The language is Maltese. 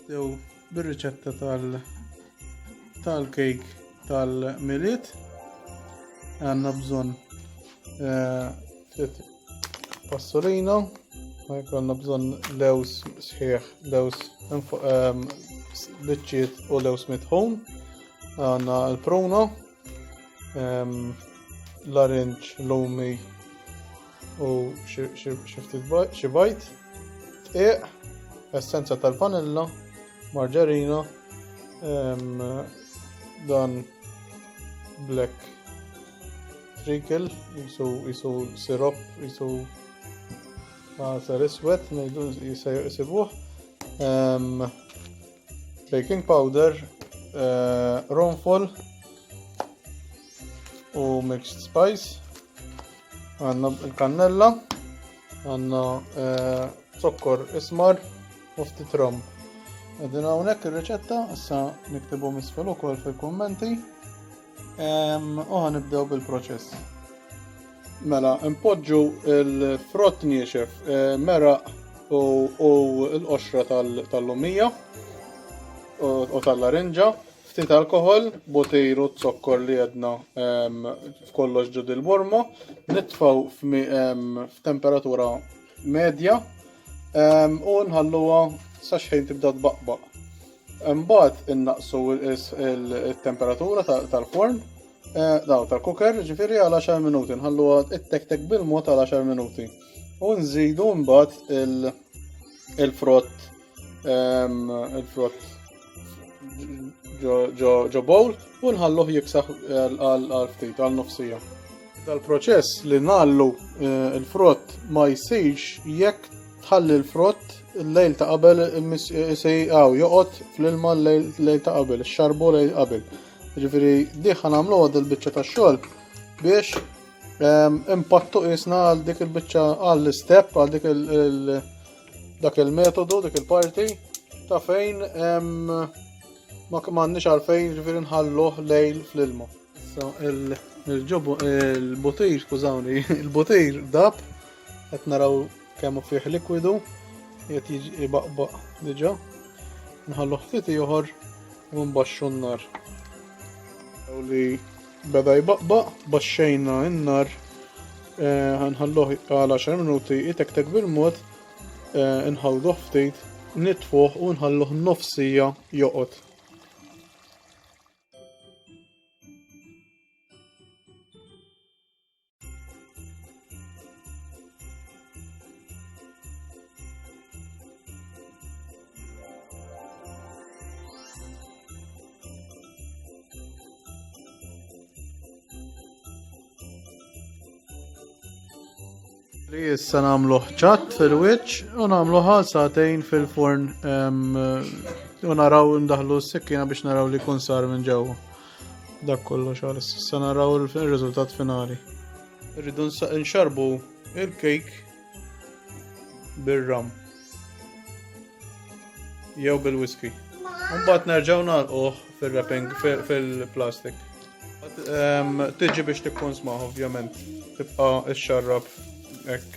Nibdew bir-riċetta tal-cake tal-Milied. Għandna bżonn ftit passolina, għandna bżonn lews sħiħ, lews biċċiet u lews mitħun. Għandna l-pruna, larinġ, lumi u xi bajt, tqiq, essenza tal-vanilla, marġarina, dan black trackle, jisu sirop, jisu iswed, jisibuh, baking powder, ronfol u mixed spice. Għanna il-kannella, għanna zokkor, ismar u ftit rom. Għedin hawnhekk ir-riċetta, issa niktibu misfel ukoll fil-kummenti u ħanibdew bil-proċess. Mela, impoġġu il-frott niexef, meraq u l-qoxra tal-lumija u tal-laringa, ftit alkohol, butir u zokkor li għedna f'kollox ġud il-borma, nitfaw f'temperatura medja u nħalluha sa xejn tibda tbaqbaq. Imbagħad innaqsu il-temperatura tal-forn, tal-cooker, ġifieri għal 10 minuti, nħalluha ittek bil-mod għal 10 minuti. U nżidu mbagħad il-frott ġo bowl u nħalluh jiksaħ għal ftit għal nofsija. Dal-proċess li nagħmlu il-frott ma jsirx jekk tħalli l-frott il-lejl ta' qabel joqgħod fl-ilma l-lejl ta' qabel, ix-xarbu lejl qabel. Ġifieri dik ħanagħmluha dil-biċċa tax-xogħol biex impattu qisna għal dik il-biċċa għall-istep għal dak il-metodu, dik il-parti ta' fejn ma m'għandniex għalfejn ġifieri nħalluh lejl fl-ilma. Issa il-butir, skużawni, il-butir dab qed naraw kemm fih likwidu qed jibaqbaq diġà. Nħalluh ftit ieħor u nbaxxu n-nar. Li beda jibaqbaq, baxxejna n-nar, nħalluh għal 10 minuti jitektek bil-mod, nħawduh ftit, nitfuh u nħalluh nofsija joqgħod. Li issa nagħmluh ċatt fil-wiċċ u nagħmluha sagħtejn fil-forn u naraw ndaħlu s-sikkina biex naraw li jkun sar minn ġewwa. Dak kollox għalis. Issa naraw ir-riżultat finali. Irridu nxarbu il-cake bir-ram jew bil-whisky. Mbagħad nerġgħu nagħlquh fil-wrapping fil-plastik. Tiġi biex tikkun smaħ ovvjament. Tibqa' xxarrab hekk.